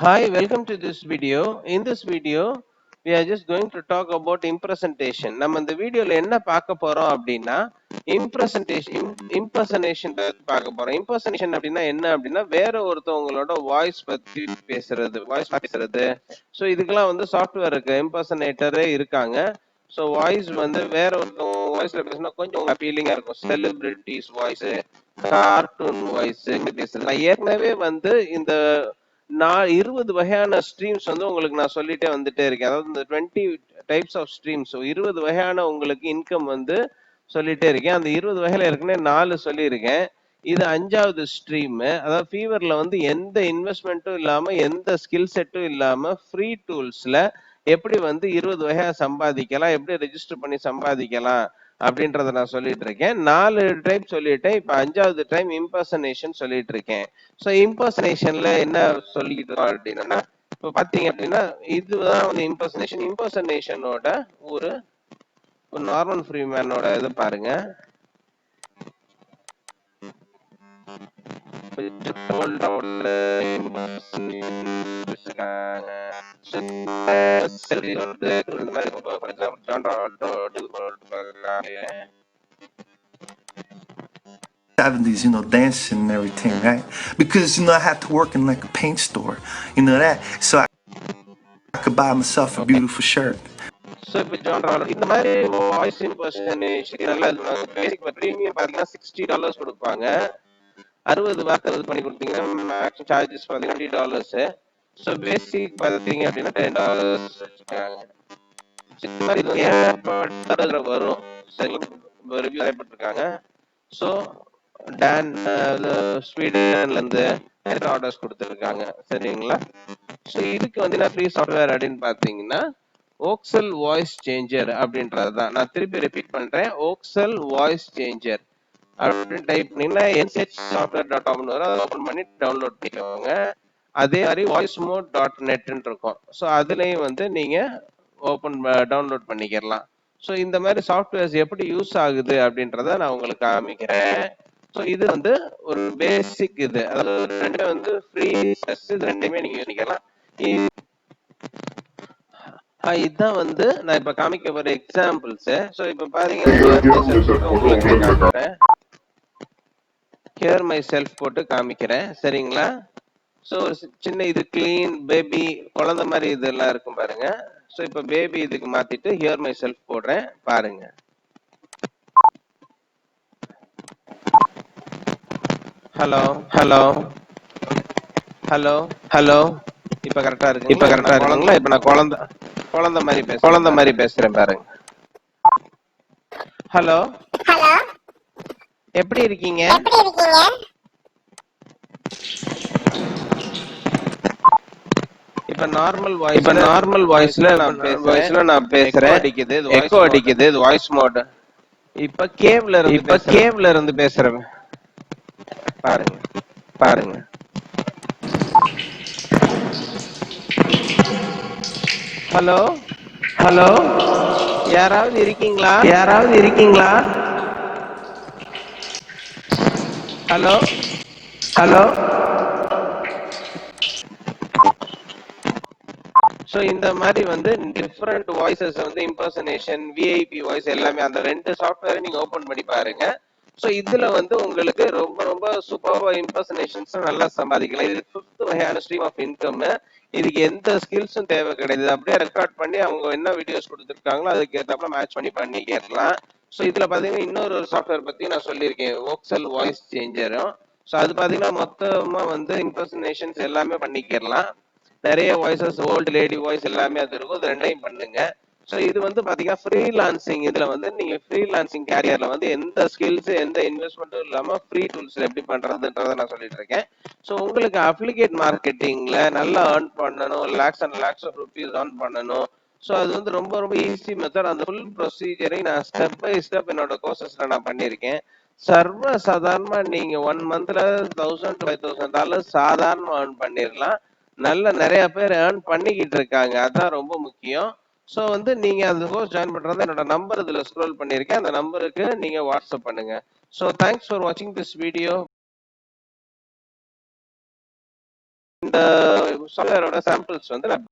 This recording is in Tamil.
Hi, welcome to this video. In this video, we are just going to talk about impersonation. நம்ம இந்த வீடியோல என்ன பார்க்க போறோம் அப்படின்னா impersonation பத்தி பார்க்க போறோம். impersonation அப்படின்னா என்ன அப்படின்னா வேற ஒருத்தவங்களோட வாய்ஸ் பத்தி பேசுறது. ஸோ இதுக்கெல்லாம் வந்து சாஃப்ட்வேர் இருக்கு, இம்பர்சனேட்டரே இருக்காங்க. ஸோ வாய்ஸ் வந்து வேற ஒருத்தவங்க வாய்ஸ்ல பேசினா கொஞ்சம் அப்பீலிங்கா இருக்கும். செலிபிரிட்டிஸ் வாய்ஸ், கார்ட்டூன் வாய்ஸ் பேசுறது. நான் ஏற்கனவே வந்து இந்த நான் 20 வகையான ஸ்ட்ரீம்ஸ் வந்து உங்களுக்கு நான் சொல்லிட்டே வந்துட்டே இருக்கேன். அதாவது இந்த 20 டைப்ஸ் ஆஃப் ஸ்ட்ரீம்ஸ், 20 வகையான உங்களுக்கு இன்கம் வந்து சொல்லிட்டே இருக்கேன். அந்த 20 வகையில ஏற்கனவே 4 சொல்லியிருக்கேன். இது 5வது ஸ்ட்ரீம். அதாவது ஃபீவர்ல வந்து எந்த இன்வெஸ்ட்மெண்ட்டும் இல்லாம, எந்த ஸ்கில் செட்டும் இல்லாம ஃப்ரீ டூல்ஸ்ல எப்படி வந்து 20 வகையா சம்பாதிக்கலாம், எப்படி ரெஜிஸ்டர் பண்ணி சம்பாதிக்கலாம் அப்படின்றத நான் சொல்லிட்டு இருக்கேன். 4 டைப் சொல்லிட்டேன். இப்ப 5வது டைம் இம்பர்சனேஷன் சொல்லிட்டு இருக்கேன். ஸோ இம்பர்சனேஷன்ல என்ன சொல்லிட்டு இருக்கோம் அப்படின்னா, இப்போ பாத்தீங்க அப்படின்னா இதுதான் வந்து இம்பர்சனேஷனோட ஒரு நார்மன் ஃப்ரீமேனோட இது பாருங்க. '70s, dancing and everything, right? Because I had to work in like a paint store, that, so I could buy myself a beautiful shirt. So இப்போ இந்த மாதிரி வாய்ஸ் இம்பர்சனேஷன் நல்லா பேசிக் ப்ரீமியம் பார்த்தீங்கன்னா $60 கொடுப்பாங்க. 60 வார்த்தை இது பண்ணி கொடுத்தீங்கன்னா மேக்ஸிமம் சார்ஜஸ் பார்த்தீங்கன்னா $20. ஸோ பேசிக் பார்த்தீங்க அப்படின்னா $10 வச்சுக்காங்க. இந்த மாதிரி இது ஏற்பட்ட வரும். சரி, ரிவ்யூ ஏற்பட்டிருக்காங்க. ஸோ டான் ஸ்வீடன்ல இருந்து ஆர்டர்ஸ் கொடுத்துருக்காங்க. சரிங்களா? ஸோ இதுக்கு வந்து நான் ஃப்ரீ சாஃப்ட்வேர் அப்படின்னு பார்த்தீங்கன்னா ஓக்சல் வாய்ஸ் சேஞ்சர் அப்படின்றது தான். நான் திருப்பி ரிப்பீட் பண்றேன். ஓக்சல் வாய்ஸ் சேஞ்சர் அப்படின்னு டைப் பண்ணீங்கன்னா nchsoftware.com வரும். அதை ஓபன் பண்ணி டவுன்லோட் பண்ணிக்கோங்க. அதே மாதிரி voicemode.net இருக்கும். ஸோ அதுலயும் வந்து நீங்க டவுன்லோட் பண்ணிக்கலாம். ஸோ இந்த மாதிரி சாஃப்ட்வேர்ஸ் எப்படி யூஸ் ஆகுது அப்படின்றத நான் உங்களுக்கு காமிக்கிறேன். ஸோ இது வந்து ஒரு பேசிக் இது, அதாவது ரெண்டுமே வந்து ஃப்ரீ, இது ரெண்டுமே நீங்க யூஸ் இதுதான் வந்து நான் இப்ப காமிக்க போற எக்ஸாம்பிள்ஸ். சோ இப்ப பாருங்க, ஹியர் மை செல்ஃப் போட்டு காமிக்கிறேன். சரிங்களா? சோ சின்ன இது கிளீன் பேபி குழந்தை மாதிரி இதெல்லாம் இருக்கும் பாருங்க. சோ இப்ப பேபி இதுக்கு மாத்திட்டு ஹியர் மை செல்ஃப் போடுறேன் பாருங்க. ஹலோ ஹலோ ஹலோ ஹலோ இப்ப கரெக்டா இருக்கு. இப்ப கரெக்டா இருக்குங்களா? இப்ப நான் குழந்தை மாதிரி பேசுறேன் பாருங்க. ஹலோ ஹலோ, எப்படி இருக்கீங்க? இப்ப நார்மல் வாய்ஸ்ல நான் பேசுறேன். எக்கோ அடிக்குது. இது வாய்ஸ் மோட். இப்ப கேவ்ல இருந்து பேசுறேன் பாருங்க. ஹலோ ஹலோ யாராவது இருக்கீங்களா? ஹலோ ஹலோ ஸோ இந்த மாதிரி வந்து டிஃப்ரெண்ட் வாய்ஸஸ் வந்து இம்பர்சனேஷன், விஐபி வாய்ஸ் எல்லாமே அந்த 2 சாஃப்ட்வேரை நீங்க ஓபன் பண்ணி பாருங்க. ஸோ இதுல வந்து உங்களுக்கு ரொம்ப ரொம்ப சூப்பர்வா இம்பர்சனேஷன்ஸ் நல்லா சம்பாதிக்கலாம். இது 5th வகையான ஸ்ட்ரீம் ஆஃப் இன்கம். இதுக்கு எந்த ஸ்கில்ஸும் தேவை கிடையாது. அப்படியே ரெக்கார்ட் பண்ணி அவங்க என்ன வீடியோஸ் கொடுத்துருக்காங்களோ அதுக்கு ஏற்றாப்புல மேட்ச் பண்ணி கேட்கலாம். ஸோ இதுல பாத்தீங்கன்னா இன்னொரு சாஃப்ட்வேர் பத்தி நான் சொல்லியிருக்கேன், ஓக்சல் வாய்ஸ் சேஞ்சரும். ஸோ அது பாத்தீங்கன்னா மொத்தமா வந்து இம்பர்சனேஷன்ஸ் எல்லாமே பண்ணிக்கலாம். நிறைய வாய்ஸஸ், ஓல்டு லேடி வாய்ஸ் எல்லாமே அது இருக்கும். இது ரெண்டையும் பண்ணுங்க. ஸோ இது வந்து பாத்தீங்கன்னா ஃப்ரீலான்சிங். இதுல வந்து நீங்க ஃப்ரீலான்சிங் கேரியர்ல வந்து எந்த ஸ்கில்ஸ் எந்த இன்வெஸ்ட்மெண்ட்டும் இல்லாம ஃப்ரீ டூல்ஸ் எப்படி பண்றதுன்றத நான் சொல்லிட்டு இருக்கேன். ஸோ உங்களுக்கு அப்ளிகேட் மார்க்கெட்டிங்ல நல்லா ஏர்ன் பண்ணணும், lakhs and lakhs of rupees earn பண்ணணும். ஸோ அது வந்து ரொம்ப ரொம்ப ஈஸி மெத்தட். அந்த ஃபுல் ப்ரொசீஜரை நான் ஸ்டெப் பை ஸ்டெப் என்னோட கோர்சஸ்ல நான் பண்ணியிருக்கேன். சர்வ சாதாரணமா நீங்க 1 மந்த்ல $1000 to $5000 சாதாரணமா ஏர்ன் பண்ணிடலாம். நிறைய பேர் ஏர்ன் பண்ணிக்கிட்டு இருக்காங்க. அதான் ரொம்ப முக்கியம். ஸோ வந்து நீங்க அந்த கோர்ஸ் ஜாயின் பண்றதா என்னோட நம்பர் இதுல ஸ்க்ரோல் பண்ணிருக்கேன். அந்த நம்பருக்கு நீங்க வாட்ஸ்அப் பண்ணுங்க. ஸோ தேங்க்ஸ் ஃபார் வாட்சிங் திஸ் வீடியோ. இந்த சாஃப்ட்வேரோட சாம்பிள்ஸ் வந்து நான்